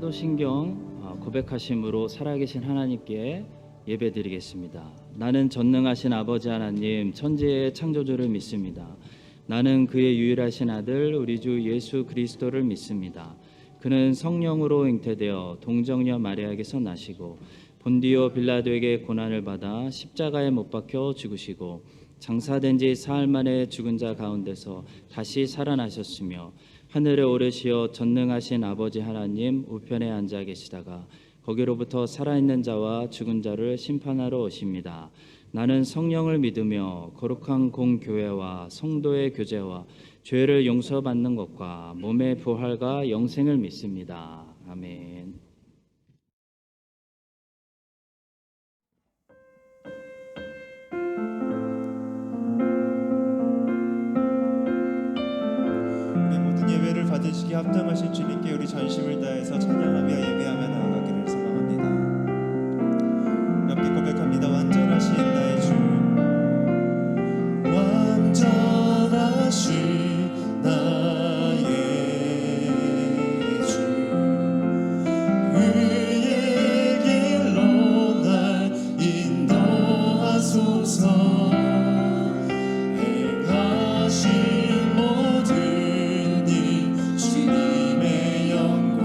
사도신경 고백하심으로 살아계신 하나님께 예배드리겠습니다. 나는 전능하신 아버지 하나님 천지의 창조주를 믿습니다. 나는 그의 유일하신 아들 우리 주 예수 그리스도를 믿습니다. 그는 성령으로 잉태되어 동정녀 마리아에게서 나시고 본디오 빌라도에게 고난을 받아 십자가에 못 박혀 죽으시고 장사된 지 사흘 만에 죽은 자 가운데서 다시 살아나셨으며 하늘에 오르시어 전능하신 아버지 하나님 우편에 앉아 계시다가 거기로부터 살아있는 자와 죽은 자를 심판하러 오십니다. 나는 성령을 믿으며 거룩한 공교회와 성도의 교제와 죄를 용서받는 것과 몸의 부활과 영생을 믿습니다. 아멘. 우리 모든 예배를 받으시기 합당하신 주님께 우리 전심을 다해서 찬양하며 예배하며 나아가기를 소망합니다. 함께 고백합니다. 완전하신 나의 주, 완전하신 나의 주, 의의 길로 날 인도하소서. 행하신 모든 일 주님의 영광,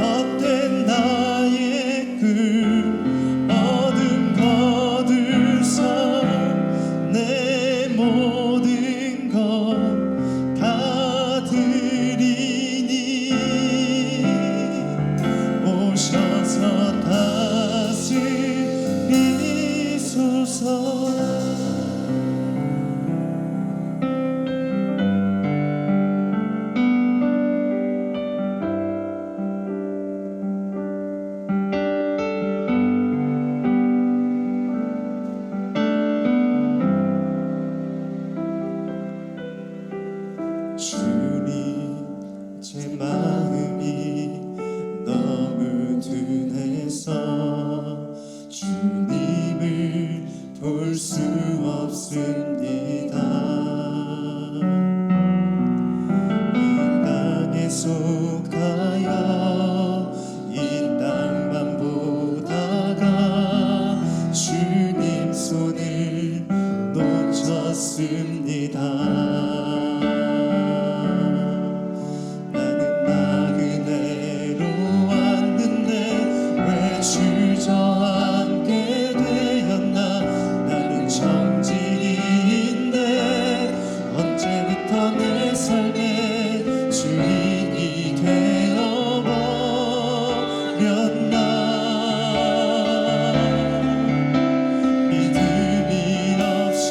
헛된 나의 그 어둠 거둘서 내 모든 것 다 드리니 오셔서 다스리소서. 주님, 제 마음이 너무 둔해서 주님을 볼 수 없습니다. 이 땅에 속하여 이 땅만 보다가 주님 손을 놓쳤습니다. 주저앉게 되었나. 나는 정직인데 언제부터 내 삶의 주인이 되어버렸나. 믿음이 없이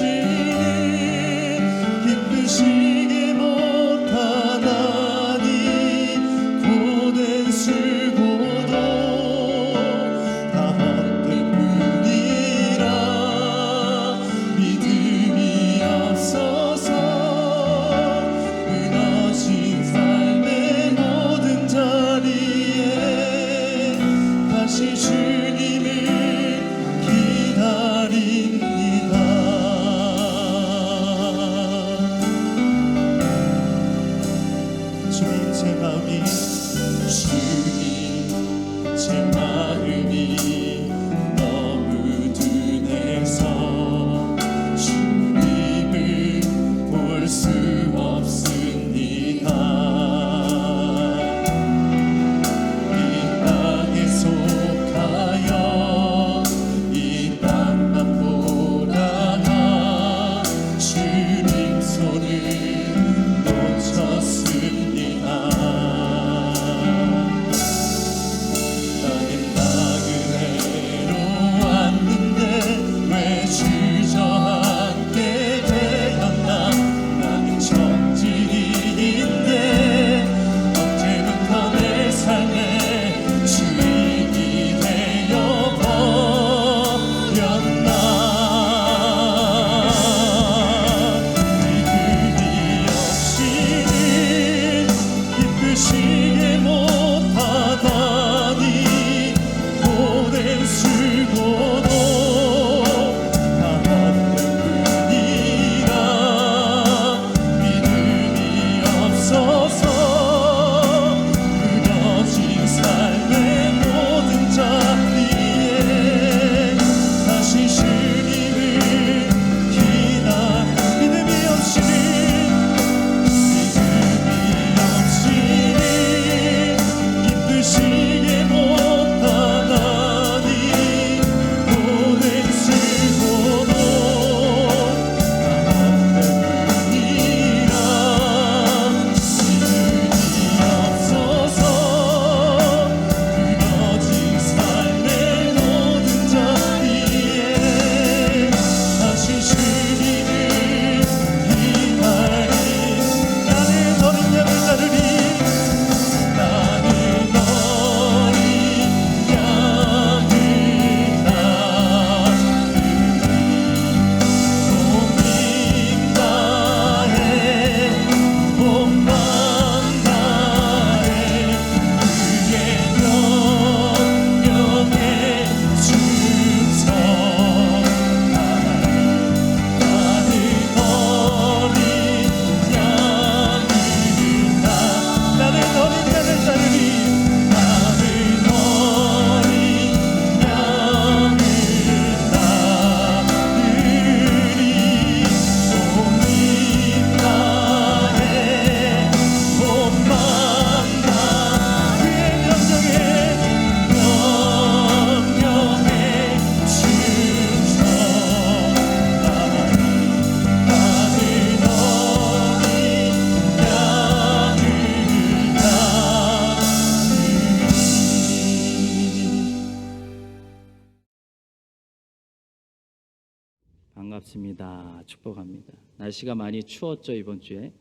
반갑습니다. 축복합니다. 날씨가 많이 추웠죠, 이번 주에.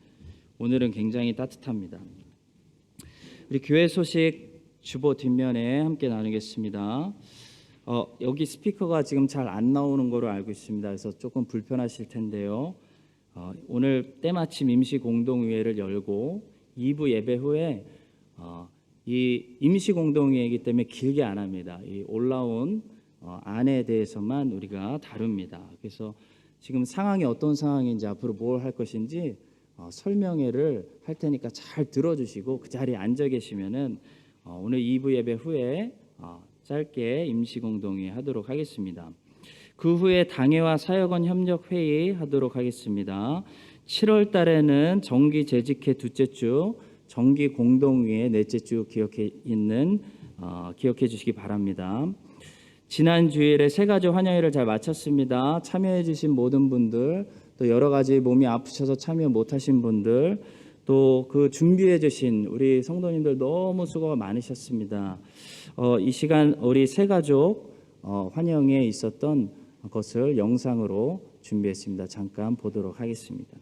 오늘은 굉장히 따뜻합니다. 우리 교회 소식 주보 뒷면에 함께 나누겠습니다. 여기 스피커가 지금 잘 안 나오는 거로 알고 있습니다. 그래서 조금 불편하실 텐데요. 오늘 때마침 임시 공동회의를 열고 2부 예배 후에 이 임시 공동회의이기 때문에 길게 안 합니다. 이 올라온 안에 대해서만 우리가 다룹니다. 그래서 지금 상황이 어떤 상황인지 앞으로 뭘 할 것인지 설명회를 할 테니까 잘 들어주시고 그 자리에 앉아 계시면은 오늘 2부 예배 후에 짧게 임시 공동회의 하도록 하겠습니다. 그 후에 당회와 사역원 협력 회의 하도록 하겠습니다. 7월 달에는 정기 재직회 둘째 주, 정기 공동회의 넷째 주 기억해 주시기 바랍니다. 지난 주일에 새가족 환영회를 잘 마쳤습니다. 참여해 주신 모든 분들, 또 여러 가지 몸이 아프셔서 참여 못하신 분들, 또 그 준비해 주신 우리 성도님들 너무 수고가 많으셨습니다. 이 시간 우리 새가족 환영회에 있었던 것을 영상으로 준비했습니다. 잠깐 보도록 하겠습니다.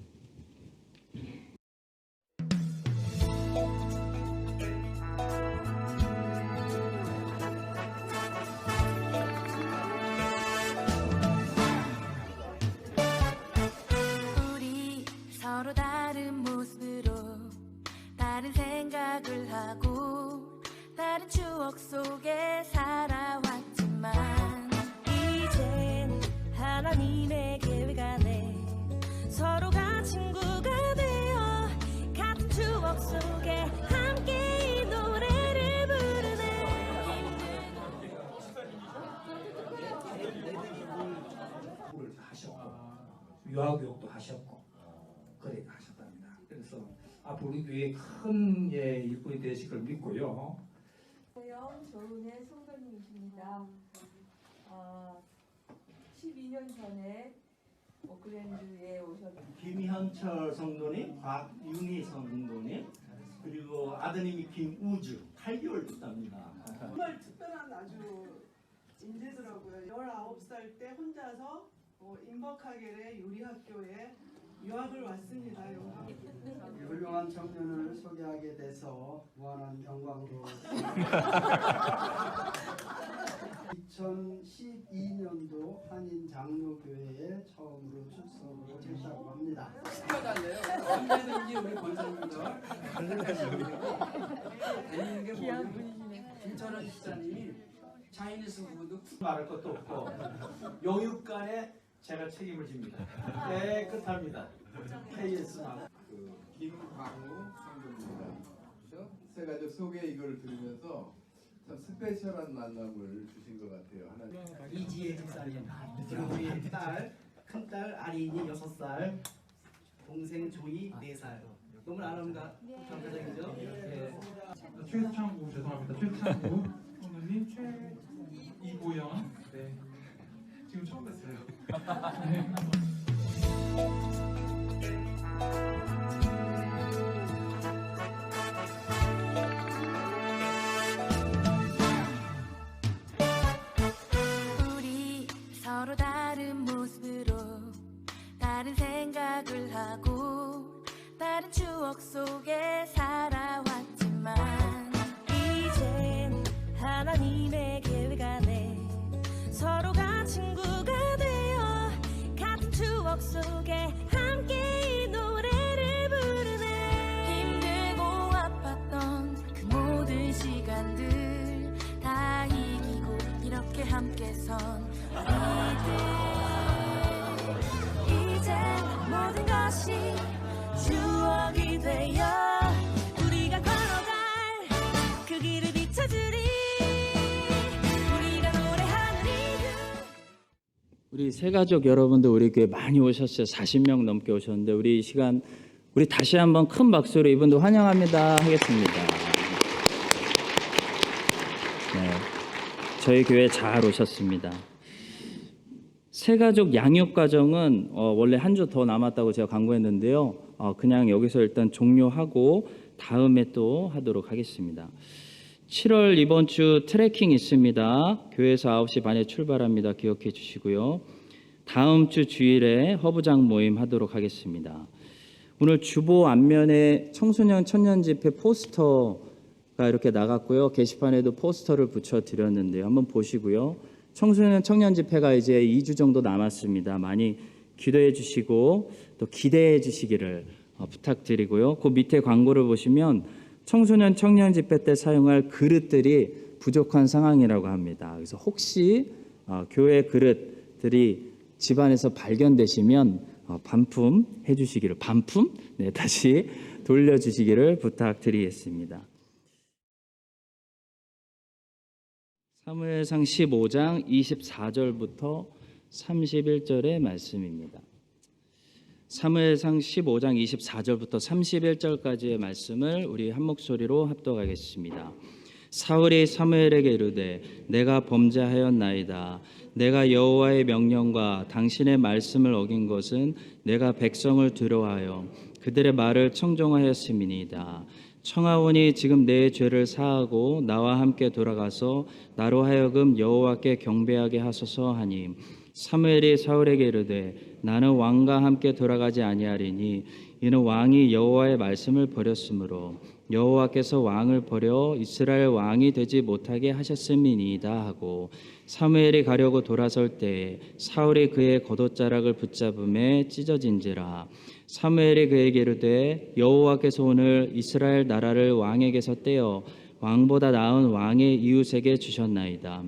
우리 서로 다른 모습으로 다른 생각을 하고 다른 추억 속에 살아왔지만 이젠 하나님의 계획 안에 서로가 친구가 되어 같은 추억 속에 함께 이 노래를 부르네. 하셨고 유아교육도 하셨고 그래 하셨답니다. 그래서 앞으로 우리 교회에 큰 일꾼이 되실 걸 믿고요. 조은의 성도님이십니다. 12년 전에 오클랜드에 오셨던 김현철 성도님, 곽윤희 성도님, 그리고 아드님이 김우주 8개월 됐답니다. 정말 특별한 아주 인재더라고요. 19살 때 혼자서 인버카겔의 요리학교에 유학을 왔습니다. 훌륭한 청년을 소개하게 돼서 무한한 영광으로 2012년도 한인 장로교회에 처음으로 출석을 했다고 합니다. 언제든지 우리 권사님과 재밌는 게 뭐냐면 김철원 집사님이 차이니스 부분도 말할 것도 없고 영육간에 제가 책임을 집니다. 깨끗합니다. KS만. 김광우 성도입니다. 새가족 소개 이걸 들으면서 참 스페셜한 만남을 주신 것 같아요. 하나님. 이지혜 집사님, 우리 딸, 큰딸 아린이 6살, 동생 조이 4살. 너무 아름답다. 감사드리죠. 최창구 죄송합니다. 최창구 성도님, 이보영. 네. 지금 처음 뵀어요. 우리 서로 다른 모습으로 다른 생각을 하고 다른 추억 속에 살아왔지만 이젠 하나님의 계획 안에 서로가 친구가 되어 같은 추억 속에 함께 이 노래를 부르네. 힘들고 아팠던 그 모든 시간들 다 이기고 이렇게 함께 선 우리들 이제 모든 것이 추억이 되어 우리가 걸어갈 그 길을 비춰주리. 우리가 노래하는 이들. 우리 새가족 여러분들 우리 교회 많이 오셨어요. 40명 넘게 오셨는데 우리 이 시간 우리 다시 한번 큰 박수로 이분들 환영합니다 하겠습니다. 네, 저희 교회 잘 오셨습니다. 새가족 양육 과정은 원래 한 주 더 남았다고 제가 광고했는데요. 그냥 여기서 일단 종료하고 다음에 또 하도록 하겠습니다. 7월 이번 주 트레킹 있습니다. 교회에서 9시 반에 출발합니다. 기억해 주시고요. 다음 주 주일에 허브장 모임 하도록 하겠습니다. 오늘 주보 앞면에 청소년 천년 집회 포스터가 이렇게 나갔고요. 게시판에도 포스터를 붙여 드렸는데요. 한번 보시고요. 청소년 청년 집회가 이제 2주 정도 남았습니다. 많이 기도해 주시고 또 기대해 주시기를 부탁드리고요. 그 밑에 광고를 보시면 청소년 청년 집회 때 사용할 그릇들이 부족한 상황이라고 합니다. 그래서 혹시 교회 그릇들이 집안에서 발견되시면 반품해 주시기를, 반품? 네, 다시 돌려주시기를 부탁드리겠습니다. 사무엘상 15장 24절부터 31절의 말씀입니다. 사무엘상 15장 24절부터 31절까지의 말씀을 우리 한 목소리로 합독하겠습니다. 사울이 사무엘에게 이르되 내가 범죄하였나이다. 내가 여호와의 명령과 당신의 말씀을 어긴 것은 내가 백성을 두려워하여 그들의 말을 청종하였음이니이다. 청하오니 지금 내 죄를 사하고 나와 함께 돌아가서 나로 하여금 여호와께 경배하게 하소서 하니 사무엘이 사울에게 이르되 나는 왕과 함께 돌아가지 아니하리니 이는 왕이 여호와의 말씀을 버렸으므로 여호와께서 왕을 버려 이스라엘 왕이 되지 못하게 하셨음이니이다 하고 사무엘이 가려고 돌아설 때에 사울이 그의 겉옷자락을 붙잡음에 찢어진지라. 사무엘이 그에게 이르되 여호와께서 오늘 이스라엘 나라를 왕에게서 떼어 왕보다 나은 왕의 이웃에게 주셨나이다.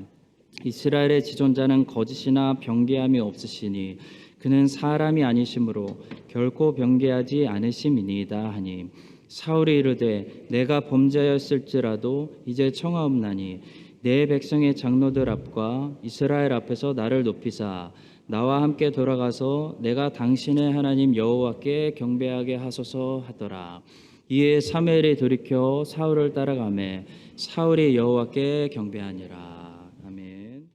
이스라엘의 지존자는 거짓이나 변개함이 없으시니 그는 사람이 아니시므로 결코 변개하지 않으심이니이다 하니 사울이 이르되 내가 범죄하였을지라도 이제 청하옵나니 내 백성의 장로들 앞과 이스라엘 앞에서 나를 높이사 나와 함께 돌아가서 내가 당신의 하나님 여호와께 경배하게 하소서 하더라. 이에 사무엘이 돌이켜 사울을 따라가매 사울이 여호와께 경배하니라. 아멘.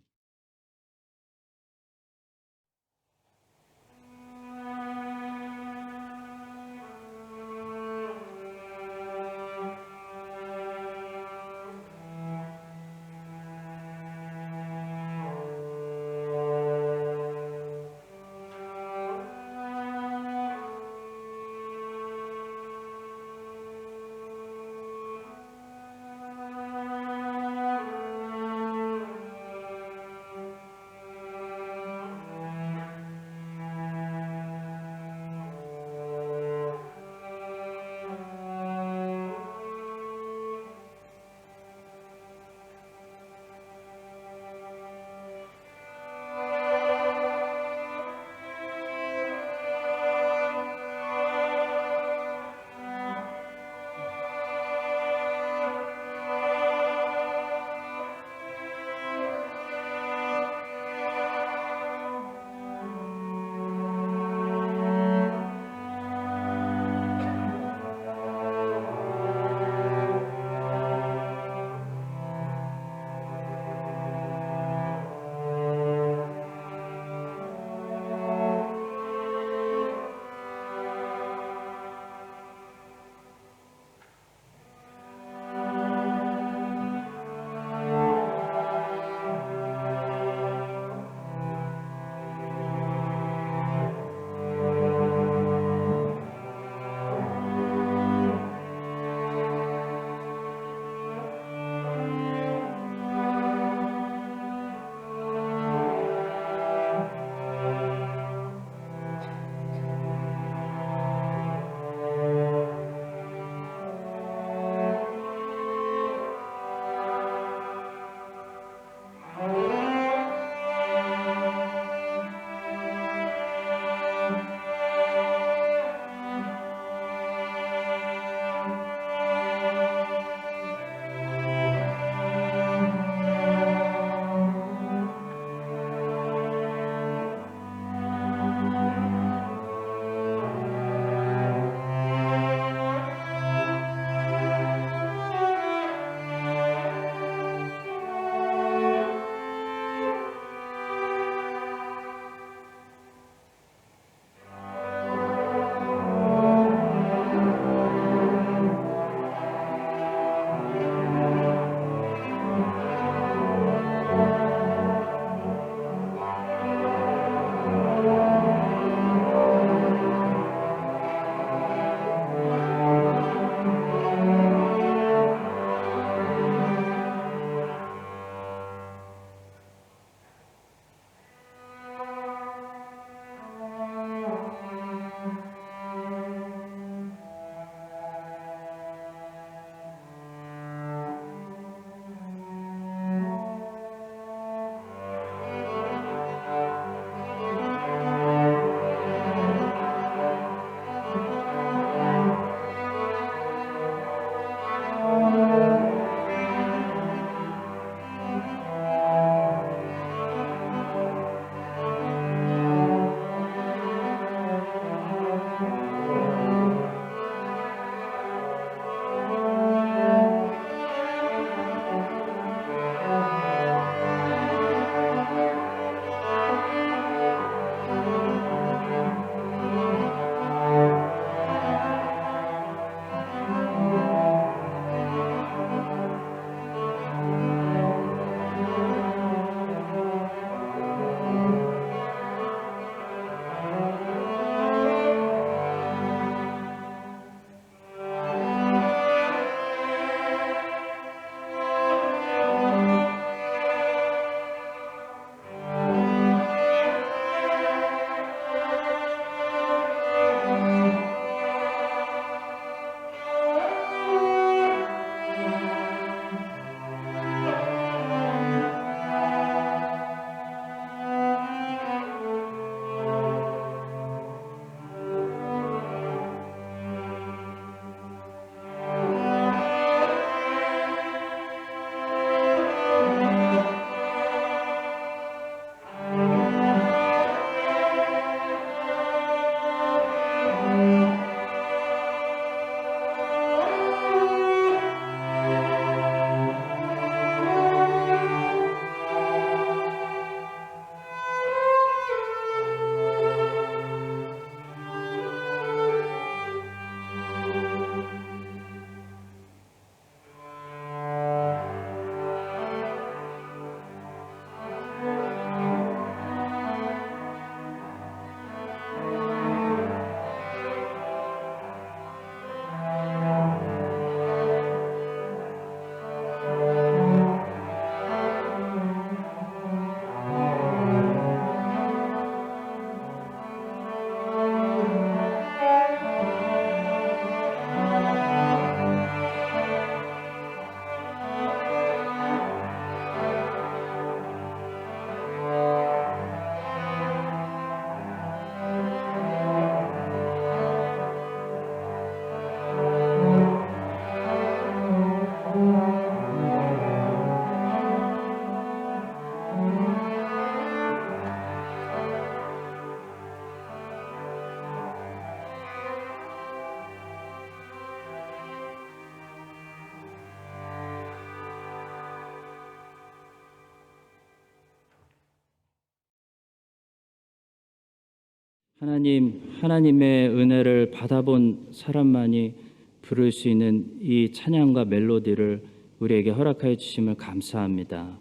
하나님의 은혜를 받아본 사람만이 부를 수 있는 이 찬양과 멜로디를 우리에게 허락하여 주심을 감사합니다.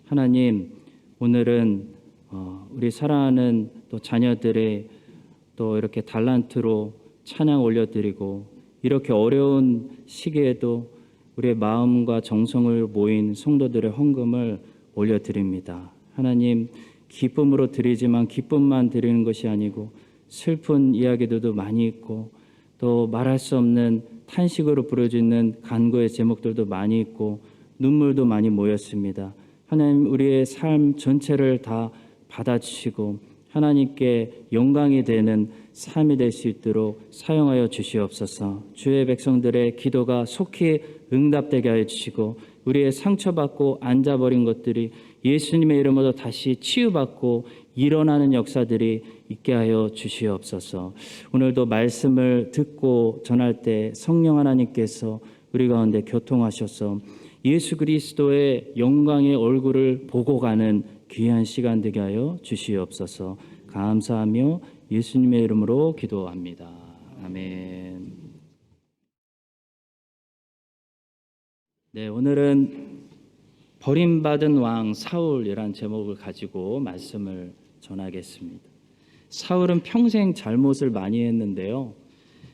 하나님, 오늘은 우리 사랑하는 또 자녀들의 또 이렇게 달란트로 찬양 올려드리고, 이렇게 어려운 시기에도 우리의 마음과 정성을 모인 성도들의 헌금을 올려드립니다. 하나님, 기쁨으로 드리지만 기쁨만 드리는 것이 아니고 슬픈 이야기들도 많이 있고, 또 말할 수 없는 탄식으로 부르짖는 간구의 제목들도 많이 있고, 눈물도 많이 모였습니다. 하나님, 우리의 삶 전체를 다 받아주시고 하나님께 영광이 되는 삶이 될 수 있도록 사용하여 주시옵소서. 주의 백성들의 기도가 속히 응답되게 하여 주시고, 우리의 상처받고 앉아버린 것들이 예수님의 이름으로 다시 치유받고 일어나는 역사들이 있게 하여 주시옵소서. 오늘도 말씀을 듣고 전할 때 성령 하나님께서 우리 가운데 교통하셔서 예수 그리스도의 영광의 얼굴을 보고 가는 귀한 시간 되게 하여 주시옵소서. 감사하며 예수님의 이름으로 기도합니다. 아멘. 네, 오늘은 버림받은 왕 사울이란 제목을 가지고 말씀을 전하겠습니다. 사울은 평생 잘못을 많이 했는데요.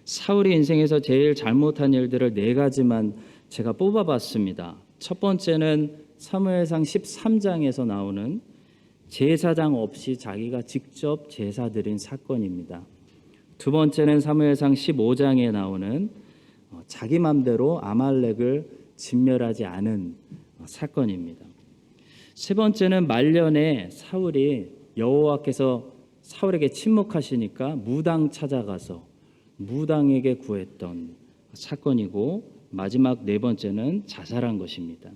사울의 인생에서 제일 잘못한 일들을 4가지만 제가 뽑아봤습니다. 첫 번째는 사무엘상 13장에서 나오는 제사장 없이 자기가 직접 제사 드린 사건입니다. 두 번째는 사무엘상 15장에 나오는 자기 맘대로 아말렉을 진멸하지 않은 사건입니다. 세 번째는 말년에 사울이 여호와께서 사울에게 침묵하시니까 무당 찾아가서 무당에게 구했던 사건이고, 마지막 4번째는 자살한 것입니다.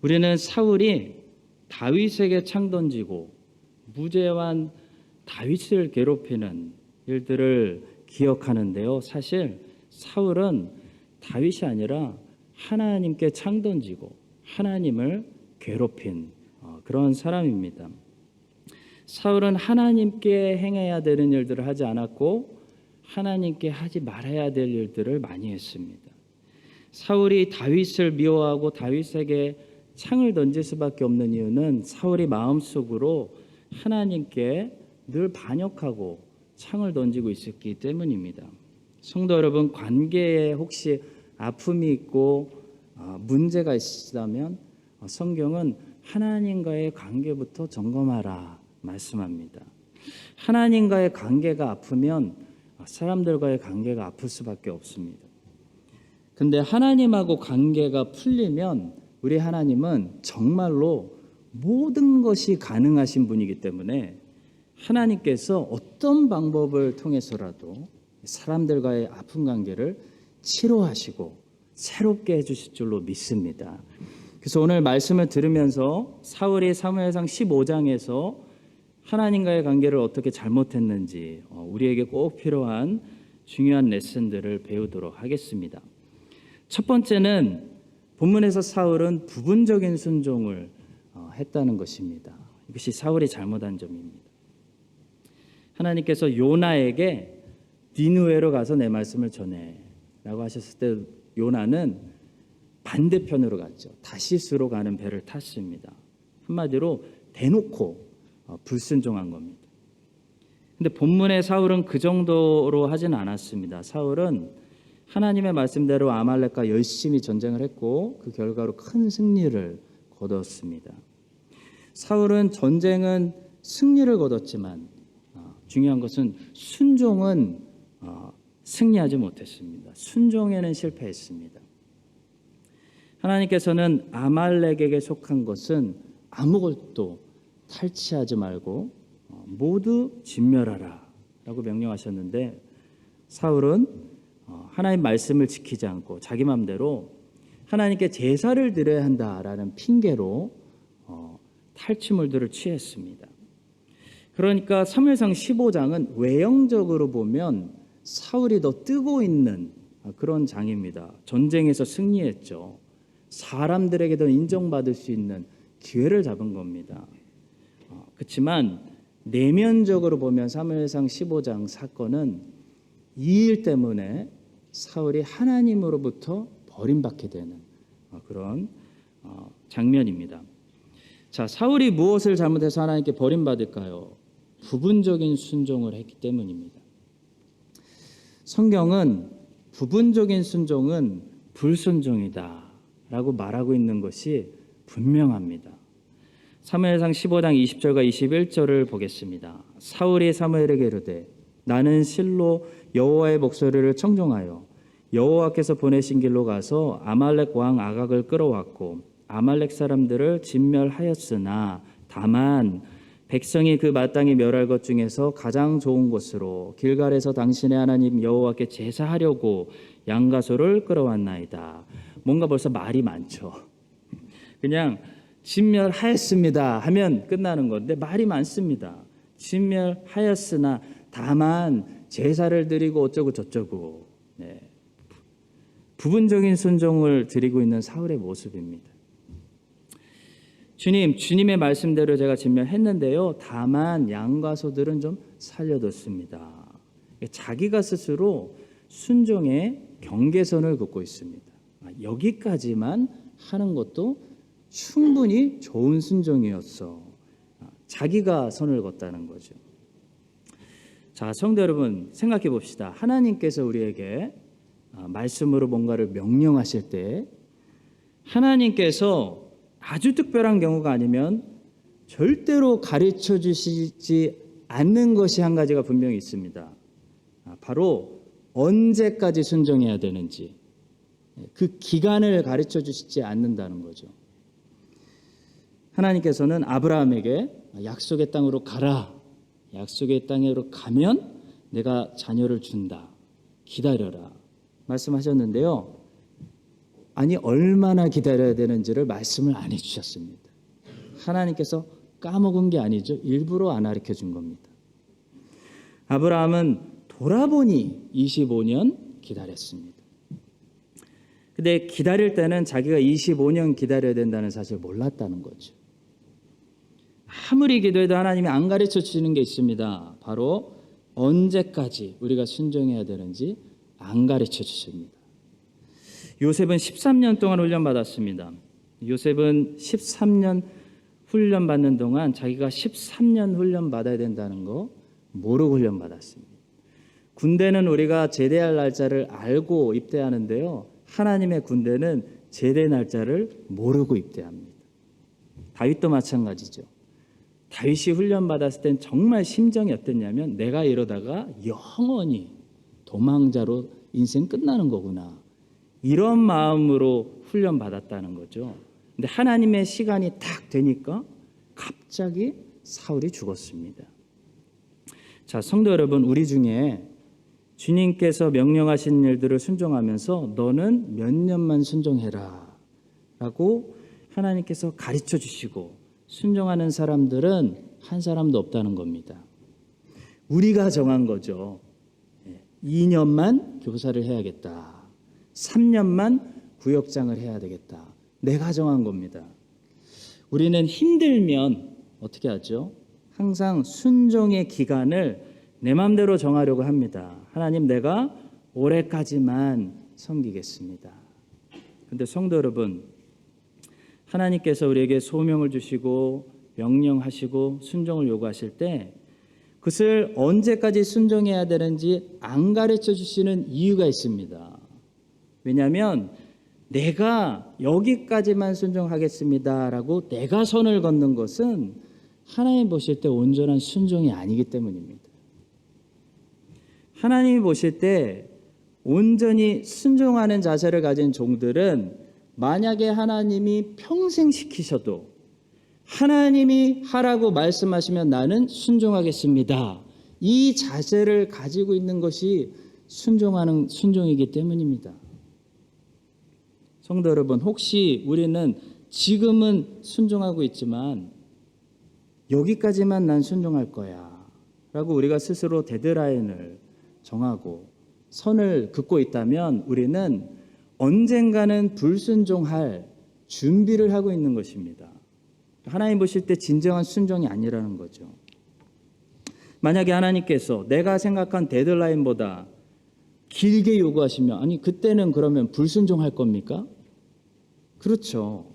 우리는 사울이 다윗에게 창 던지고 무죄한 다윗을 괴롭히는 일들을 기억하는데요. 사실 사울은 다윗이 아니라 하나님께 창 던지고 하나님을 괴롭힌 그런 사람입니다. 사울은 하나님께 행해야 되는 일들을 하지 않았고 하나님께 하지 말아야 될 일들을 많이 했습니다. 사울이 다윗을 미워하고 다윗에게 창을 던질 수밖에 없는 이유는 사울이 마음속으로 하나님께 늘 반역하고 창을 던지고 있었기 때문입니다. 성도 여러분, 관계에 혹시 아픔이 있고 문제가 있으시다면 성경은 하나님과의 관계부터 점검하라 말씀합니다. 하나님과의 관계가 아프면 사람들과의 관계가 아플 수밖에 없습니다. 근데 하나님하고 관계가 풀리면 우리 하나님은 정말로 모든 것이 가능하신 분이기 때문에 하나님께서 어떤 방법을 통해서라도 사람들과의 아픈 관계를 치료하시고 새롭게 해주실 줄로 믿습니다. 그래서 오늘 말씀을 들으면서 사울이 사무엘상 15장에서 하나님과의 관계를 어떻게 잘못했는지 우리에게 꼭 필요한 중요한 레슨들을 배우도록 하겠습니다. 첫 번째는 본문에서 사울은 부분적인 순종을 했다는 것입니다. 이것이 사울이 잘못한 점입니다. 하나님께서 요나에게 니느웨로 가서 내 말씀을 전해라고 하셨을 때 요나는 반대편으로 갔죠. 다시스로 가는 배를 탔습니다. 한마디로 대놓고 불순종한 겁니다. 근데 본문의 사울은 그 정도로 하진 않았습니다. 사울은 하나님의 말씀대로 아말렉과 열심히 전쟁을 했고 그 결과로 큰 승리를 거뒀습니다. 사울은 전쟁은 승리를 거뒀지만 중요한 것은 순종은 승리하지 못했습니다. 순종에는 실패했습니다. 하나님께서는 아말렉에게 속한 것은 아무것도 탈취하지 말고 모두 진멸하라 라고 명령하셨는데 사울은 하나님 말씀을 지키지 않고 자기 마음대로 하나님께 제사를 드려야 한다라는 핑계로 탈취물들을 취했습니다. 그러니까 사무엘상 15장은 외형적으로 보면 사울이 더 뜨고 있는 그런 장입니다. 전쟁에서 승리했죠. 사람들에게도 인정받을 수 있는 기회를 잡은 겁니다. 그렇지만 내면적으로 보면 사무엘상 15장 사건은 이 일 때문에 사울이 하나님으로부터 버림받게 되는 그런 장면입니다. 자, 사울이 무엇을 잘못해서 하나님께 버림받을까요? 부분적인 순종을 했기 때문입니다. 성경은 부분적인 순종은 불순종이다라고 말하고 있는 것이 분명합니다. 사무엘상 15장 20절과 21절을 보겠습니다. 사울이 사무엘에게 이르되 나는 실로 여호와의 목소리를 청종하여 여호와께서 보내신 길로 가서 아말렉 왕 아각을 끌어왔고 아말렉 사람들을 진멸하였으나 다만 백성이 그 마땅히 멸할 것 중에서 가장 좋은 곳으로 길갈에서 당신의 하나님 여호와께 제사하려고 양가소를 끌어왔나이다. 뭔가 벌써 말이 많죠. 그냥 진멸하였습니다 하면 끝나는 건데 말이 많습니다. 진멸하였으나 다만 제사를 드리고 어쩌고 저쩌고, 부분적인 순종을 드리고 있는 사울의 모습입니다. 주님의 말씀대로 제가 진멸했는데요. 다만 양과 소들은 좀 살려뒀습니다. 자기가 스스로 순종의 경계선을 긋고 있습니다. 여기까지만 하는 것도 충분히 좋은 순종이었어. 자기가 선을 긋다는 거죠. 자, 성도 여러분, 생각해 봅시다. 하나님께서 우리에게 말씀으로 뭔가를 명령하실 때 하나님께서 아주 특별한 경우가 아니면 절대로 가르쳐 주시지 않는 것이 한 가지가 분명히 있습니다. 바로 언제까지 순종해야 되는지, 그 기간을 가르쳐 주시지 않는다는 거죠. 하나님께서는 아브라함에게 약속의 땅으로 가라. 약속의 땅으로 가면 내가 자녀를 준다. 기다려라. 말씀하셨는데요. 아니, 얼마나 기다려야 되는지를 말씀을 안 해주셨습니다. 하나님께서 까먹은 게 아니죠. 일부러 안 가르쳐 준 겁니다. 아브라함은 돌아보니 25년 기다렸습니다. 근데 기다릴 때는 자기가 25년 기다려야 된다는 사실을 몰랐다는 거죠. 아무리 기도해도 하나님이 안 가르쳐 주시는 게 있습니다. 바로 언제까지 우리가 순종해야 되는지 안 가르쳐 주십니다. 요셉은 13년 동안 훈련받았습니다. 요셉은 13년 훈련받는 동안 자기가 13년 훈련받아야 된다는 거 모르고 훈련받았습니다. 군대는 우리가 제대할 날짜를 알고 입대하는데요. 하나님의 군대는 제대 날짜를 모르고 입대합니다. 다윗도 마찬가지죠. 다윗이 훈련받았을 땐 정말 심정이 어땠냐면 내가 이러다가 영원히 도망자로 인생 끝나는 거구나. 이런 마음으로 훈련받았다는 거죠. 근데 하나님의 시간이 딱 되니까 갑자기 사울이 죽었습니다. 자, 성도 여러분, 우리 중에 주님께서 명령하신 일들을 순종하면서 너는 몇 년만 순종해라 라고 하나님께서 가르쳐 주시고 순종하는 사람들은 한 사람도 없다는 겁니다. 우리가 정한 거죠. 2년만 교사를 해야겠다. 3년만 구역장을 해야 되겠다. 내가 정한 겁니다. 우리는 힘들면 어떻게 하죠? 항상 순종의 기간을 내 마음대로 정하려고 합니다. 하나님, 내가 올해까지만 섬기겠습니다. 그런데 성도 여러분, 하나님께서 우리에게 소명을 주시고 명령하시고 순종을 요구하실 때 그것을 언제까지 순종해야 되는지 안 가르쳐 주시는 이유가 있습니다. 왜냐하면 내가 여기까지만 순종하겠습니다라고 내가 선을 걷는 것은 하나님 보실 때 온전한 순종이 아니기 때문입니다. 하나님이 보실 때 온전히 순종하는 자세를 가진 종들은 만약에 하나님이 평생 시키셔도 하나님이 하라고 말씀하시면 나는 순종하겠습니다. 이 자세를 가지고 있는 것이 순종하는 순종이기 때문입니다. 성도 여러분, 혹시 우리는 지금은 순종하고 있지만 여기까지만 난 순종할 거야 라고 우리가 스스로 데드라인을 정하고 선을 긋고 있다면 우리는 언젠가는 불순종할 준비를 하고 있는 것입니다. 하나님 보실 때 진정한 순종이 아니라는 거죠. 만약에 하나님께서 내가 생각한 데드라인보다 길게 요구하시면 아니 그때는 그러면 불순종할 겁니까? 그렇죠.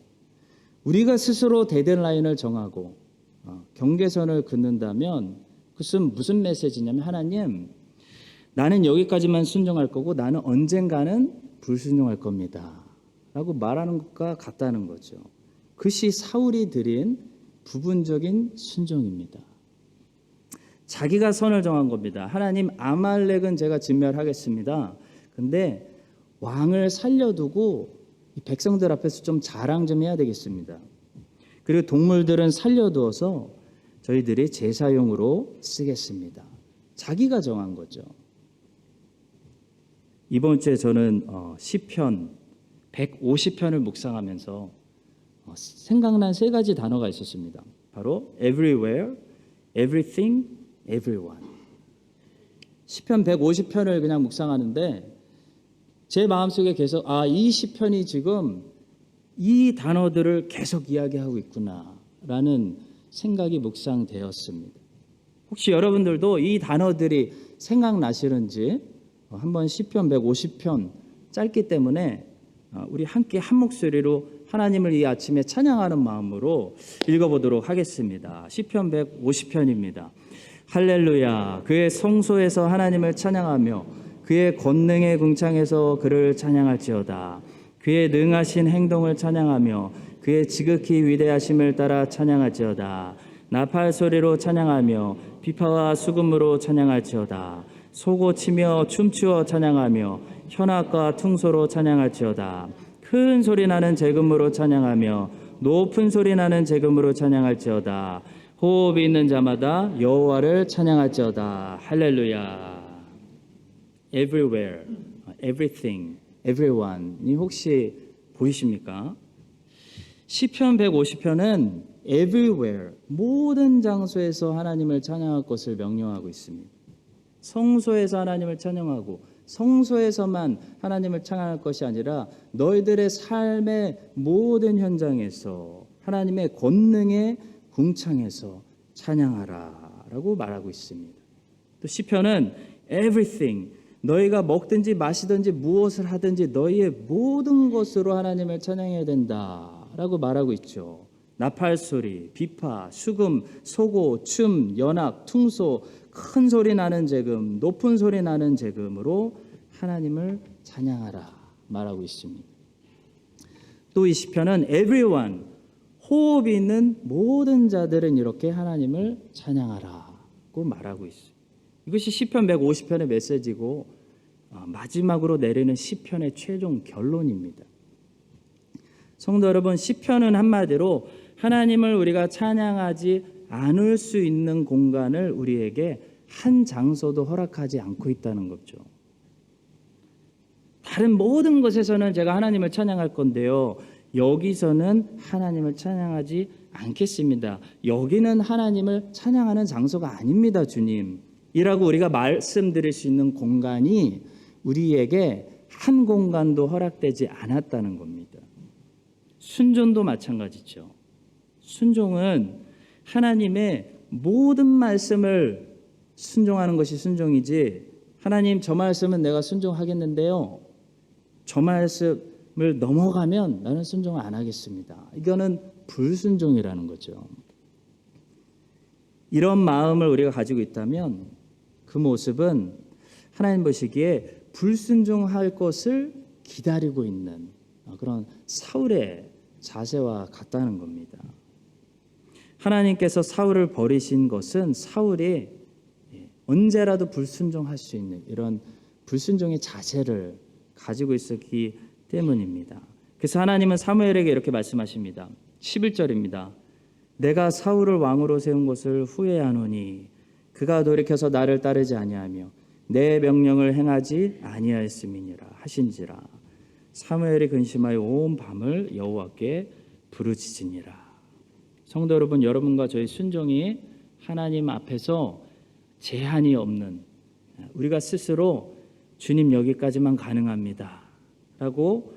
우리가 스스로 데드라인을 정하고 경계선을 긋는다면 그것은 무슨 메시지냐면 하나님 나는 여기까지만 순종할 거고 나는 언젠가는 불순종할 겁니다 라고 말하는 것과 같다는 거죠. 그것이 사울이 드린 부분적인 순종입니다. 자기가 선을 정한 겁니다. 하나님 아말렉은 제가 진멸하겠습니다. 근데 왕을 살려두고 이 백성들 앞에서 좀 자랑 좀 해야 되겠습니다. 그리고 동물들은 살려두어서 저희들이 제사용으로 쓰겠습니다. 자기가 정한 거죠. 이번 주에 저는 시편 150편을 묵상하면서 생각난 3가지 단어가 있었습니다. 바로 everywhere, everything, everyone. 시편 150편을 그냥 묵상하는데 제 마음속에 계속 이 시편이 지금 이 단어들을 계속 이야기하고 있구나라는 생각이 묵상되었습니다. 혹시 여러분들도 이 단어들이 생각나시는지 한번 시편 150편 짧기 때문에 우리 함께 한 목소리로 하나님을 이 아침에 찬양하는 마음으로 읽어보도록 하겠습니다. 시편 150편입니다. 할렐루야. 그의 성소에서 하나님을 찬양하며 그의 권능의 궁창에서 그를 찬양할지어다. 그의 능하신 행동을 찬양하며 그의 지극히 위대하심을 따라 찬양할지어다. 나팔 소리로 찬양하며 비파와 수금으로 찬양할지어다. 소고 치며 춤추어 찬양하며 현악과 퉁소로 찬양할지어다. 큰 소리 나는 재금으로 찬양하며 높은 소리 나는 재금으로 찬양할지어다. 호흡이 있는 자마다 여호와를 찬양할지어다. 할렐루야. Everywhere, everything, everyone. 이 혹시 보이십니까? 시편 150편은 everywhere, 모든 장소에서 하나님을 찬양할 것을 명령하고 있습니다. 성소에서 하나님을 찬양하고 성소에서만 하나님을 찬양할 것이 아니라 너희들의 삶의 모든 현장에서 하나님의 권능의 궁창에서 찬양하라 라고 말하고 있습니다. 또 시편은 everything, 너희가 먹든지 마시든지 무엇을 하든지 너희의 모든 것으로 하나님을 찬양해야 된다라고 말하고 있죠. 나팔소리, 비파, 수금, 소고, 춤, 연악, 퉁소, 큰 소리 나는 재금, 높은 소리 나는 재금으로 하나님을 찬양하라 말하고 있습니다. 또 이 시편은 everyone, 호흡이 있는 모든 자들은 이렇게 하나님을 찬양하라고 말하고 있어요. 이것이 시편 150편의 메시지고 마지막으로 내리는 시편의 최종 결론입니다. 성도 여러분, 시편은 한마디로 하나님을 우리가 찬양하지 않을 수 있는 공간을 우리에게 한 장소도 허락하지 않고 있다는 거죠. 다른 모든 곳에서는 제가 하나님을 찬양할 건데요, 여기서는 하나님을 찬양하지 않겠습니다. 여기는 하나님을 찬양하는 장소가 아닙니다, 주님 이라고 우리가 말씀드릴 수 있는 공간이 우리에게 한 공간도 허락되지 않았다는 겁니다. 순종도 마찬가지죠. 순종은 하나님의 모든 말씀을 순종하는 것이 순종이지, 하나님 저 말씀은 내가 순종하겠는데요, 저 말씀을 넘어가면 나는 순종을 안 하겠습니다. 이거는 불순종이라는 거죠. 이런 마음을 우리가 가지고 있다면 그 모습은 하나님 보시기에 불순종할 것을 기다리고 있는 그런 사울의 자세와 같다는 겁니다. 하나님께서 사울을 버리신 것은 사울이 언제라도 불순종할 수 있는 이런 불순종의 자세를 가지고 있었기 때문입니다. 그래서 하나님은 사무엘에게 이렇게 말씀하십니다. 11절입니다. 내가 사울을 왕으로 세운 것을 후회하노니 그가 돌이켜서 나를 따르지 아니하며 내 명령을 행하지 아니하였음이니라 하신지라. 사무엘이 근심하여 온 밤을 여호와께 부르짖으니라. 성도 여러분, 여러분과 저희 순종이 하나님 앞에서 제한이 없는, 우리가 스스로 주님 여기까지만 가능합니다 라고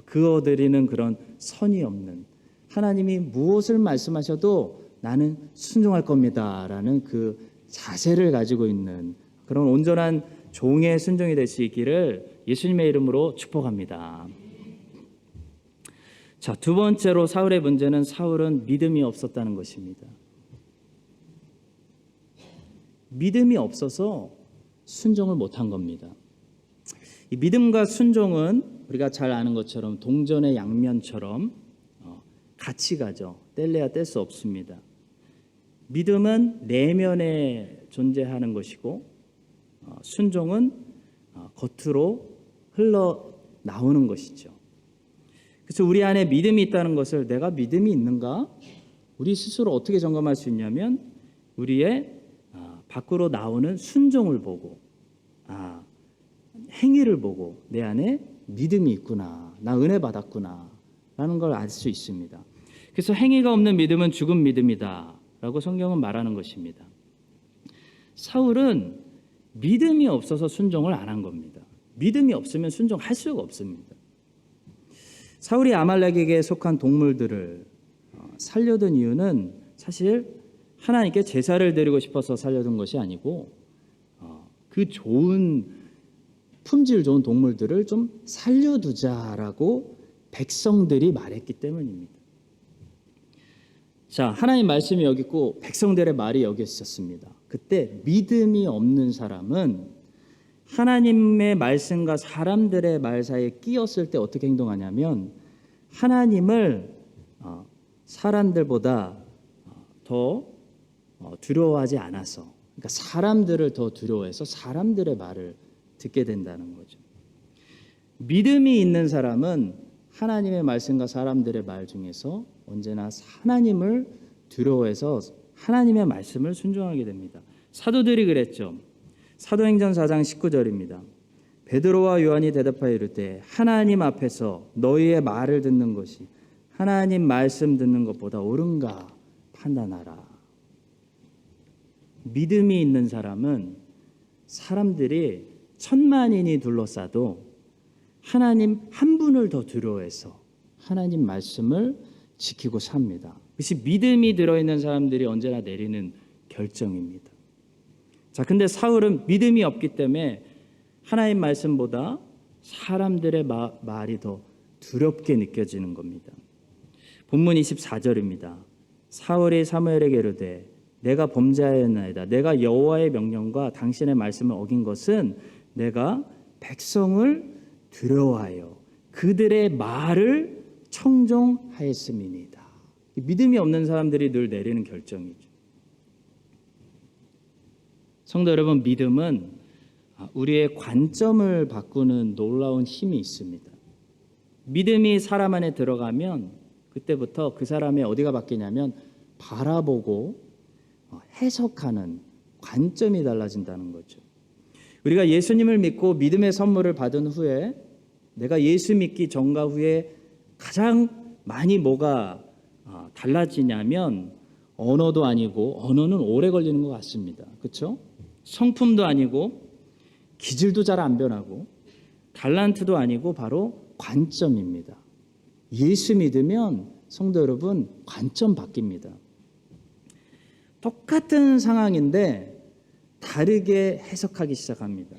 그어드리는 그런 선이 없는, 하나님이 무엇을 말씀하셔도 나는 순종할 겁니다 라는 그 자세를 가지고 있는 그런 온전한 종의 순종이 될 수 있기를 예수님의 이름으로 축복합니다. 자, 두 번째로 사울의 문제는 사울은 믿음이 없었다는 것입니다. 믿음이 없어서 순종을 못한 겁니다. 이 믿음과 순종은 우리가 잘 아는 것처럼 동전의 양면처럼 같이 가죠. 뗄래야 뗄 수 없습니다. 믿음은 내면에 존재하는 것이고 순종은 겉으로 흘러나오는 것이죠. 그래서 우리 안에 믿음이 있다는 것을 내가 믿음이 있는가? 우리 스스로 어떻게 점검할 수 있냐면 우리의 밖으로 나오는 순종을 보고 행위를 보고 내 안에 믿음이 있구나. 나 은혜 받았구나. 라는 걸 알 수 있습니다. 그래서 행위가 없는 믿음은 죽은 믿음이다. 라고 성경은 말하는 것입니다. 사울은 믿음이 없어서 순종을 안 한 겁니다. 믿음이 없으면 순종할 수가 없습니다. 사울이 아말렉에게 속한 동물들을 살려둔 이유는 사실 하나님께 제사를 드리고 싶어서 살려둔 것이 아니고 그 좋은 품질 좋은 동물들을 좀 살려두자라고 백성들이 말했기 때문입니다. 자, 하나님 말씀이 여기 있고 백성들의 말이 여기 있었습니다. 그때 믿음이 없는 사람은 하나님의 말씀과 사람들의 말 사이에 끼었을 때 어떻게 행동하냐면 하나님을 사람들보다 더 두려워하지 않아서, 그러니까 사람들을 더 두려워해서 사람들의 말을 듣게 된다는 거죠. 믿음이 있는 사람은 하나님의 말씀과 사람들의 말 중에서 언제나 하나님을 두려워해서 하나님의 말씀을 순종하게 됩니다. 사도들이 그랬죠. 사도행전 4장 19절입니다. 베드로와 요한이 대답하여 이르되 하나님 앞에서 너희의 말을 듣는 것이 하나님 말씀 듣는 것보다 옳은가 판단하라. 믿음이 있는 사람은 사람들이 천만인이 둘러싸도 하나님 한 분을 더 두려워해서 하나님 말씀을 지키고 삽니다. 그것이 믿음이 들어있는 사람들이 언제나 내리는 결정입니다. 자, 근데 사울은 믿음이 없기 때문에 하나님 말씀보다 사람들의 말이 더 두렵게 느껴지는 겁니다. 본문 24절입니다. 사울이 사무엘에게 이르되 내가 범죄하였나이다. 내가 여호와의 명령과 당신의 말씀을 어긴 것은 내가 백성을 두려워하여 그들의 말을 청종하였음이니이다. 믿음이 없는 사람들이 늘 내리는 결정이죠. 성도 여러분, 믿음은 우리의 관점을 바꾸는 놀라운 힘이 있습니다. 믿음이 사람 안에 들어가면 그때부터 그 사람의 어디가 바뀌냐면 바라보고 해석하는 관점이 달라진다는 거죠. 우리가 예수님을 믿고 믿음의 선물을 받은 후에 내가 예수 믿기 전과 후에 가장 많이 뭐가 달라지냐면 언어도 아니고, 언어는 오래 걸리는 것 같습니다. 그렇죠? 성품도 아니고 기질도 잘 안 변하고 달란트도 아니고 바로 관점입니다. 예수 믿으면 성도 여러분 관점 바뀝니다. 똑같은 상황인데 다르게 해석하기 시작합니다.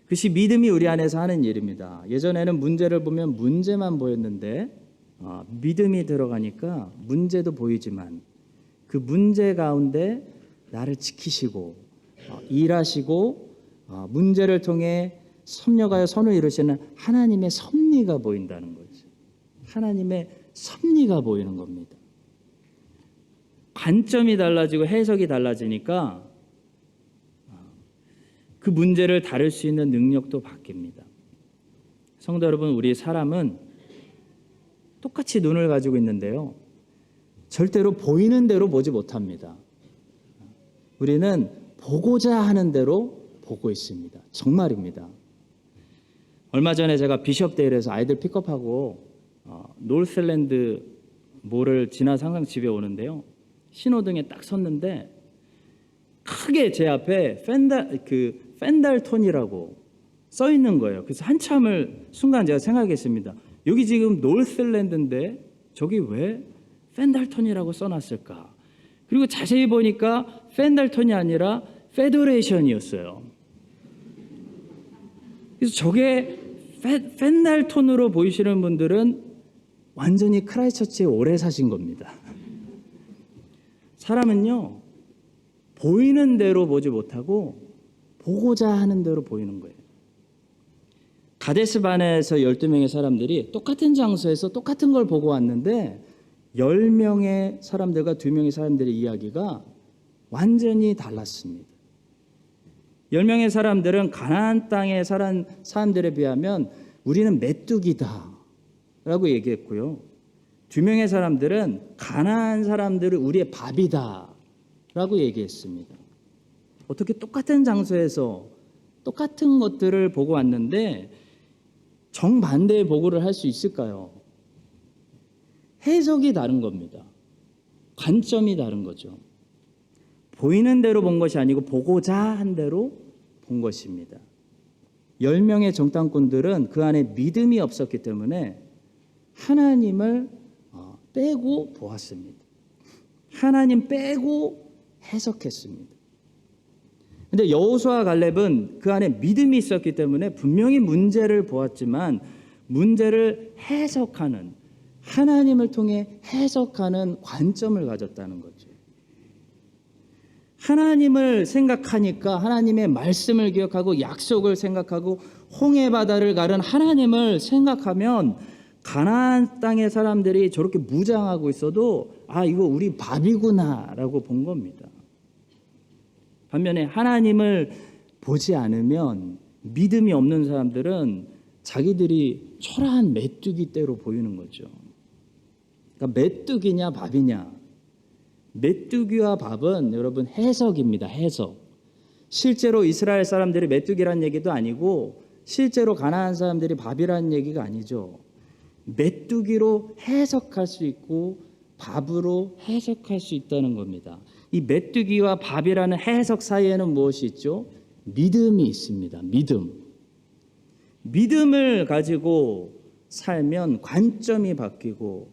그것이 믿음이 우리 안에서 하는 일입니다. 예전에는 문제를 보면 문제만 보였는데 믿음이 들어가니까 문제도 보이지만 그 문제 가운데 나를 지키시고 일하시고 문제를 통해 섭렵하여 선을 이루시는 하나님의 섭리가 보인다는 거죠. 하나님의 섭리가 보이는 겁니다. 관점이 달라지고 해석이 달라지니까 그 문제를 다룰 수 있는 능력도 바뀝니다. 성도 여러분, 우리 사람은 똑같이 눈을 가지고 있는데요, 절대로 보이는 대로 보지 못합니다. 우리는 보고자 하는 대로 보고 있습니다. 정말입니다. 얼마 전에 제가 비숍데일에서 아이들 픽업하고 노스랜드 몰을 지나서 항상 집에 오는데요, 신호등에 딱 섰는데 크게 제 앞에 펜달톤이라고 써 있는 거예요. 그래서 한참을 순간 제가 생각했습니다. 여기 지금 노스랜드인데 저기 왜 펜달톤이라고 써놨을까? 그리고 자세히 보니까 펜달턴이 아니라 페더레이션이었어요. 그래서 저게 펜달턴으로 보이시는 분들은 완전히 크라이스트처치에 오래 사신 겁니다. 사람은요, 보이는 대로 보지 못하고 보고자 하는 대로 보이는 거예요. 가데스바네에서 12명의 사람들이 똑같은 장소에서 똑같은 걸 보고 왔는데 10명의 사람들과 2명의 사람들의 이야기가 완전히 달랐습니다. 10명의 사람들은 가나안 땅에 살은 사람들에 비하면 우리는 메뚜기다 라고 얘기했고요. 2명의 사람들은 가나안 사람들은 우리의 밥이다 라고 얘기했습니다. 어떻게 똑같은 장소에서 똑같은 것들을 보고 왔는데 정반대의 보고를 할 수 있을까요? 해석이 다른 겁니다. 관점이 다른 거죠. 보이는 대로 본 것이 아니고 보고자 한 대로 본 것입니다. 10명의 정탐꾼들은 그 안에 믿음이 없었기 때문에 하나님을 빼고 보았습니다. 하나님 빼고 해석했습니다. 근데 여호수아와 갈렙은 그 안에 믿음이 있었기 때문에 분명히 문제를 보았지만 문제를 해석하는, 하나님을 통해 해석하는 관점을 가졌다는 거죠. 하나님을 생각하니까 하나님의 말씀을 기억하고 약속을 생각하고 홍해 바다를 가른 하나님을 생각하면 가나안 땅의 사람들이 저렇게 무장하고 있어도 아, 이거 우리 밥이구나라고 본 겁니다. 반면에 하나님을 보지 않으면 믿음이 없는 사람들은 자기들이 초라한 메뚜기 떼로 보이는 거죠. 그러니까 메뚜기냐 밥이냐. 메뚜기와 밥은 여러분 해석입니다. 해석. 실제로 이스라엘 사람들이 메뚜기란 얘기도 아니고 실제로 가나안 사람들이 밥이라는 얘기가 아니죠. 메뚜기로 해석할 수 있고 밥으로 해석할 수 있다는 겁니다. 이 메뚜기와 밥이라는 해석 사이에는 무엇이 있죠? 믿음이 있습니다. 믿음을 가지고 살면 관점이 바뀌고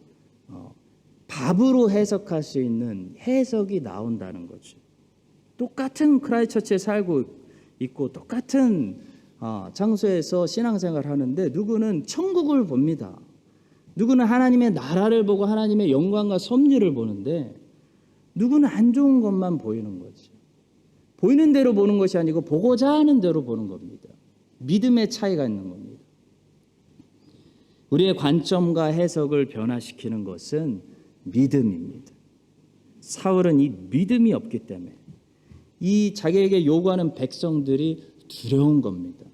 밥으로 해석할 수 있는 해석이 나온다는 거죠. 똑같은 크라이처치에 살고 있고 똑같은 장소에서 신앙생활을 하는데 누구는 천국을 봅니다. 누구는 하나님의 나라를 보고 하나님의 영광과 섭리를 보는데 누구는 안 좋은 것만 보이는 거죠. 보이는 대로 보는 것이 아니고 보고자 하는 대로 보는 겁니다. 믿음의 차이가 있는 겁니다. 우리의 관점과 해석을 변화시키는 것은 믿음입니다. 사울은 이 믿음이 없기 때문에 이 자기에게 요구하는 백성들이 두려운 겁니다.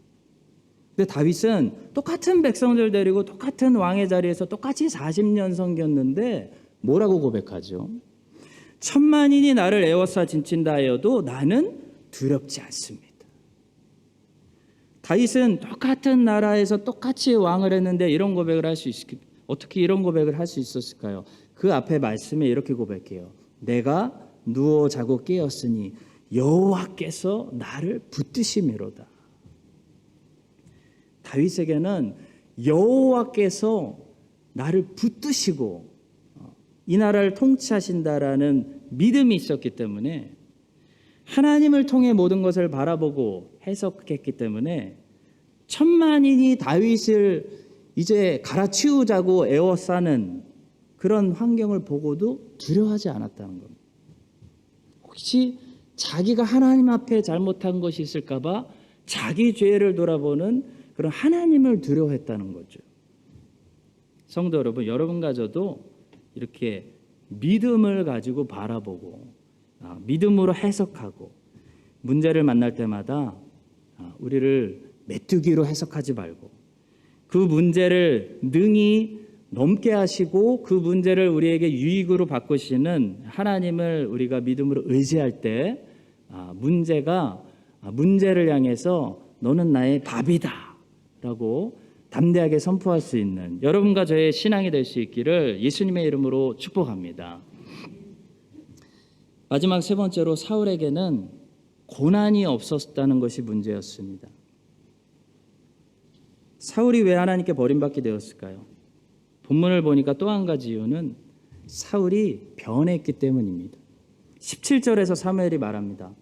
근데 다윗은 똑같은 백성들 데리고 똑같은 왕의 자리에서 똑같이 40년 섬겼는데 뭐라고 고백하죠? 천만인이 나를 에워싸 진친다 하여도 나는 두렵지 않습니다. 다윗은 똑같은 나라에서 똑같이 왕을 했는데 이런 고백을 할 수 어떻게 이런 고백을 할 수 있었을까요? 그 앞에 말씀에 이렇게 고백해요. 내가 누워 자고 깨었으니 여호와께서 나를 붙드심이로다. 다윗에게는 여호와께서 나를 붙드시고 이 나라를 통치하신다라는 믿음이 있었기 때문에 하나님을 통해 모든 것을 바라보고 해석했기 때문에 천만인이 다윗을 이제 갈아치우자고 에워싸는 그런 환경을 보고도 두려워하지 않았다는 겁니다. 혹시 자기가 하나님 앞에 잘못한 것이 있을까 봐 자기 죄를 돌아보는 그런 하나님을 두려워했다는 거죠. 성도 여러분, 여러분과 저도 이렇게 믿음을 가지고 바라보고 믿음으로 해석하고 문제를 만날 때마다 우리를 메뚜기로 해석하지 말고 그 문제를 능히 넘게 하시고 그 문제를 우리에게 유익으로 바꾸시는 하나님을 우리가 믿음으로 의지할 때 문제를 향해서 너는 나의 밥이다 라고 담대하게 선포할 수 있는 여러분과 저의 신앙이 될 수 있기를 예수님의 이름으로 축복합니다. 마지막 세 번째로 사울에게는 고난이 없었다는 것이 문제였습니다. 사울이 왜 하나님께 버림받게 되었을까요? 본문을 보니까 또 한 가지 이유는 사울이 변했기 때문입니다. 17절에서 사무엘이 말합니다.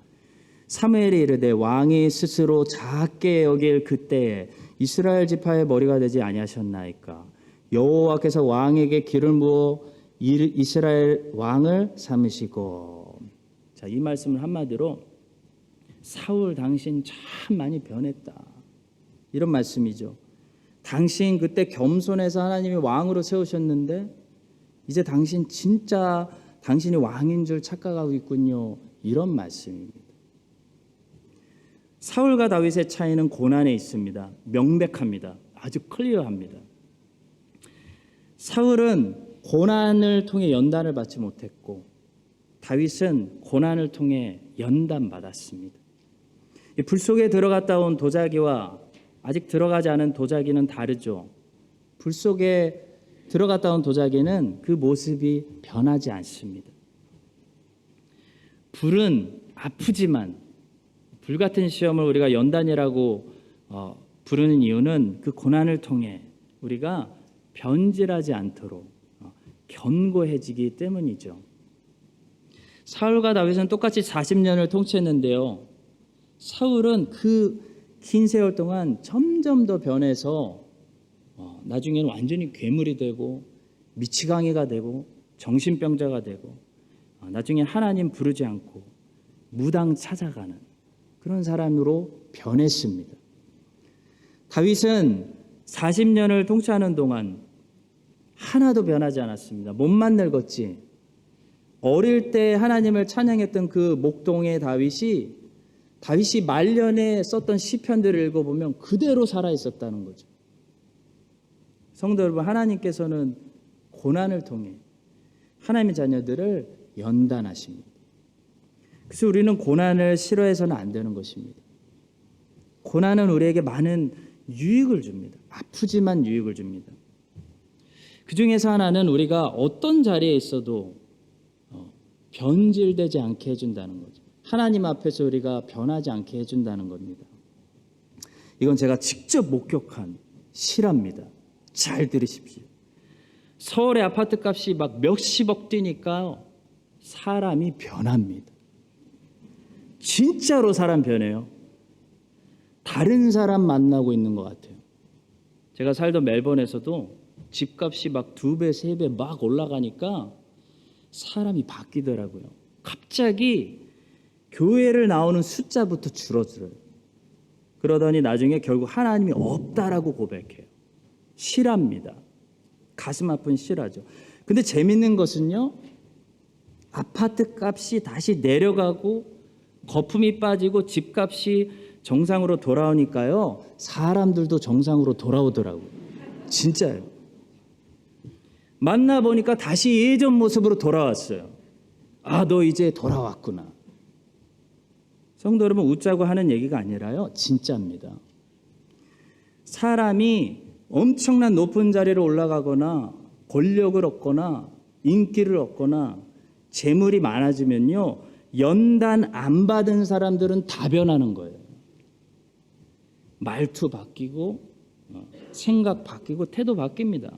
사무엘이 이르되 왕이 스스로 작게 여길 그때에 이스라엘 지파의 머리가 되지 아니하셨나이까. 여호와께서 왕에게 기를 부어 이스라엘 왕을 삼으시고. 자, 이 말씀을 한마디로 사울 당신 참 많이 변했다, 이런 말씀이죠. 당신 그때 겸손해서 하나님이 왕으로 세우셨는데 이제 당신 진짜 당신이 왕인 줄 착각하고 있군요, 이런 말씀입니다. 사울과 다윗의 차이는 고난에 있습니다. 명백합니다. 아주 클리어합니다. 사울은 고난을 통해 연단을 받지 못했고 다윗은 고난을 통해 연단받았습니다. 불 속에 들어갔다 온 도자기와 아직 들어가지 않은 도자기는 다르죠. 불 속에 들어갔다 온 도자기는 그 모습이 변하지 않습니다. 불은 아프지만, 불같은 시험을 우리가 연단이라고 부르는 이유는 그 고난을 통해 우리가 변질하지 않도록 견고해지기 때문이죠. 사울과 다윗은 똑같이 40년을 통치했는데요. 사울은 그 긴 세월 동안 점점 더 변해서 나중에는 완전히 괴물이 되고 미치광이가 되고 정신병자가 되고 나중에 하나님 부르지 않고 무당 찾아가는 그런 사람으로 변했습니다. 다윗은 40년을 통치하는 동안 하나도 변하지 않았습니다. 몸만 늙었지. 어릴 때 하나님을 찬양했던 그 목동의 다윗이 말년에 썼던 시편들을 읽어보면 그대로 살아있었다는 거죠. 성도 여러분, 하나님께서는 고난을 통해 하나님의 자녀들을 연단하십니다. 그래서 우리는 고난을 싫어해서는 안 되는 것입니다. 고난은 우리에게 많은 유익을 줍니다. 아프지만 유익을 줍니다. 그 중에서 하나는 우리가 어떤 자리에 있어도 변질되지 않게 해준다는 거죠. 하나님 앞에서 우리가 변하지 않게 해준다는 겁니다. 이건 제가 직접 목격한 실화입니다. 잘 들으십시오. 서울의 아파트 값이 막 몇십억 뛰니까 사람이 변합니다. 진짜로 사람 변해요. 다른 사람 만나고 있는 것 같아요. 제가 살던 멜번에서도 집값이 막 2배, 3배 막 올라가니까 사람이 바뀌더라고요. 갑자기 교회를 나오는 숫자부터 줄어들어요. 그러더니 나중에 결국 하나님이 없다라고 고백해요. 실화입니다. 가슴 아픈 실화죠. 근데 재밌는 것은요, 아파트 값이 다시 내려가고 거품이 빠지고 집값이 정상으로 돌아오니까요, 사람들도 정상으로 돌아오더라고요. 진짜요. 만나보니까 다시 예전 모습으로 돌아왔어요. 아, 너 이제 돌아왔구나. 성도 여러분, 웃자고 하는 얘기가 아니라요, 진짜입니다. 사람이 엄청난 높은 자리로 올라가거나 권력을 얻거나 인기를 얻거나 재물이 많아지면요, 연단 안 받은 사람들은 다 변하는 거예요. 말투 바뀌고 생각 바뀌고 태도 바뀝니다.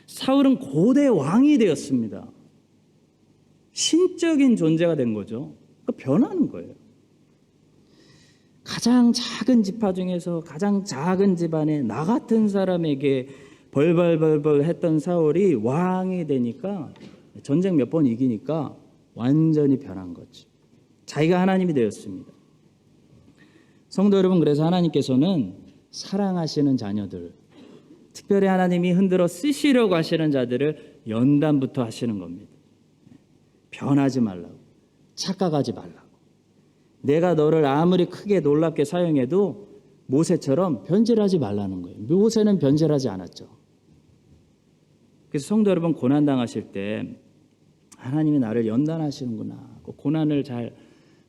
사울은 고대 왕이 되었습니다. 신적인 존재가 된 거죠. 변하는 거예요. 가장 작은 지파 중에서 가장 작은 집안에 나 같은 사람에게 벌벌벌벌 했던 사울이 왕이 되니까, 전쟁 몇 번 이기니까 완전히 변한 거죠. 자기가 하나님이 되었습니다. 성도 여러분, 그래서 하나님께서는 사랑하시는 자녀들, 특별히 하나님이 흔들어 쓰시려고 하시는 자들을 연단부터 하시는 겁니다. 변하지 말라고, 착각하지 말라고. 내가 너를 아무리 크게 놀랍게 사용해도 모세처럼 변질하지 말라는 거예요. 모세는 변질하지 않았죠. 그래서 성도 여러분, 고난당하실 때 하나님이 나를 연단하시는구나, 고난을 잘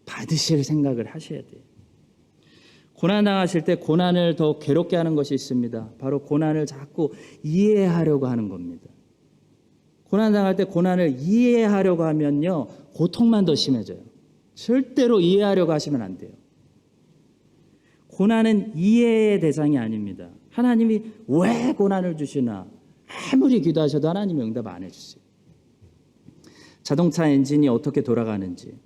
받으실 생각을 하셔야 돼요. 고난당하실 때 고난을 더 괴롭게 하는 것이 있습니다. 바로 고난을 자꾸 이해하려고 하는 겁니다. 고난당할 때 고난을 이해하려고 하면요, 고통만 더 심해져요. 절대로 이해하려고 하시면 안 돼요. 고난은 이해의 대상이 아닙니다. 하나님이 왜 고난을 주시나 아무리 기도하셔도 하나님이 응답 안 해주세요. 자동차 엔진이 어떻게 돌아가는지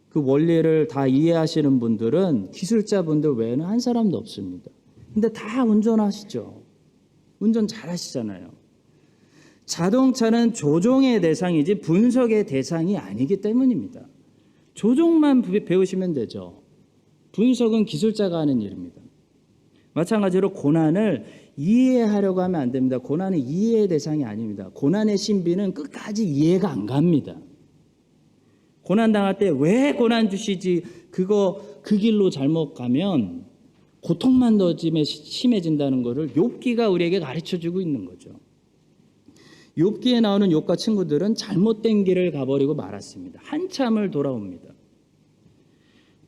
그 원리를 다 이해하시는 분들은 기술자분들 외에는 한 사람도 없습니다. 근데 다 운전하시죠. 운전 잘하시잖아요. 자동차는 조종의 대상이지 분석의 대상이 아니기 때문입니다. 조종만 배우시면 되죠. 분석은 기술자가 하는 일입니다. 마찬가지로 고난을 이해하려고 하면 안 됩니다. 고난은 이해의 대상이 아닙니다. 고난의 신비는 끝까지 이해가 안 갑니다. 고난 당할 때 왜 고난 주시지 그 길로 잘못 가면 고통만 더 심해진다는 것을 욥기가 우리에게 가르쳐주고 있는 거죠. 욥기에 나오는 욥과 친구들은 잘못된 길을 가버리고 말았습니다. 한참을 돌아옵니다.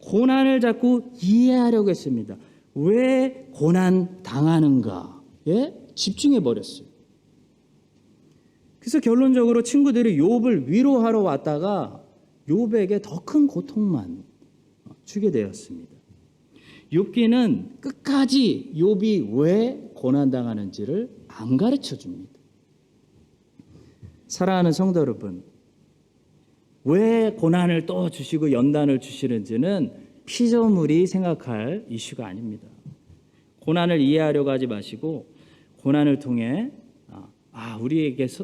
고난을 자꾸 이해하려고 했습니다. 왜 고난 당하는가에 집중해 버렸어요. 그래서 결론적으로 친구들이 욥을 위로하러 왔다가 욥에게 더 큰 고통만 주게 되었습니다. 욥기는 끝까지 욥이 왜 고난 당하는지를 안 가르쳐 줍니다. 사랑하는 성도 여러분, 왜 고난을 또 주시고 연단을 주시는지는 피조물이 생각할 이슈가 아닙니다. 고난을 이해하려고 하지 마시고 고난을 통해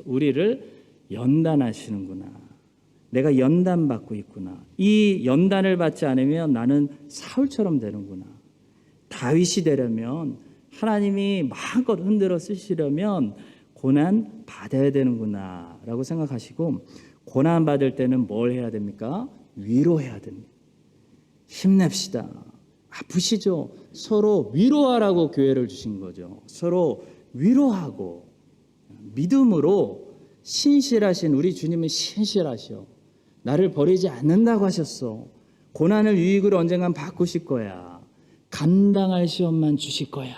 우리를 연단하시는구나. 내가 연단받고 있구나. 이 연단을 받지 않으면 나는 사울처럼 되는구나. 다윗이 되려면 하나님이 마음껏 흔들어 쓰시려면 고난 받아야 되는구나 라고 생각하시고 고난 받을 때는 뭘 해야 됩니까? 위로해야 됩니다. 힘냅시다. 아프시죠? 서로 위로하라고 교회를 주신 거죠. 서로 위로하고 믿음으로 신실하신 우리 주님은 신실하셔. 나를 버리지 않는다고 하셨어. 고난을 유익으로 언젠간 바꾸실 거야. 감당할 시험만 주실 거야.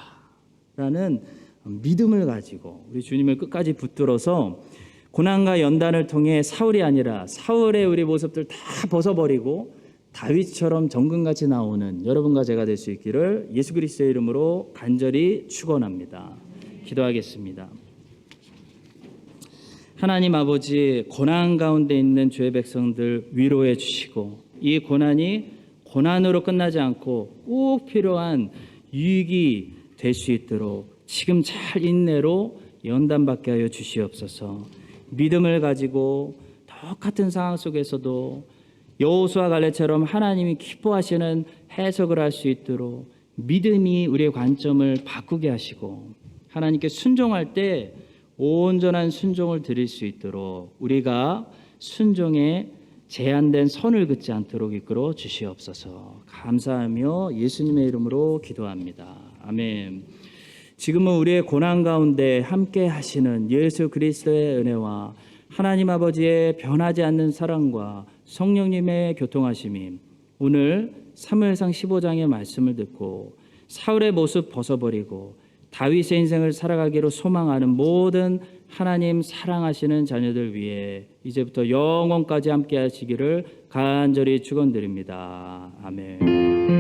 라는 믿음을 가지고 우리 주님을 끝까지 붙들어서 고난과 연단을 통해 사울이 아니라 사울의 우리 모습들 다 벗어버리고 다윗처럼 정금같이 나오는 여러분과 제가 될 수 있기를 예수 그리스도의 이름으로 간절히 축원합니다. 기도하겠습니다. 하나님 아버지, 고난 가운데 있는 주의 백성들 위로해 주시고 이 고난이 고난으로 끝나지 않고 꼭 필요한 유익이 될 수 있도록 지금 잘 인내로 연단받게 하여 주시옵소서. 믿음을 가지고 똑같은 상황 속에서도 여호수아 갈렙처럼 하나님이 기뻐하시는 해석을 할 수 있도록 믿음이 우리의 관점을 바꾸게 하시고 하나님께 순종할 때 온전한 순종을 드릴 수 있도록 우리가 순종에 제한된 선을 긋지 않도록 이끌어 주시옵소서. 감사하며 예수님의 이름으로 기도합니다. 아멘. 지금은 우리의 고난 가운데 함께 하시는 예수 그리스도의 은혜와 하나님 아버지의 변하지 않는 사랑과 성령님의 교통하심이 오늘 사무엘상 15장의 말씀을 듣고 사울의 모습 벗어버리고 다윗의 인생을 살아가기로 소망하는 모든 하나님 사랑하시는 자녀들 위해 이제부터 영원까지 함께 하시기를 간절히 축원드립니다. 아멘.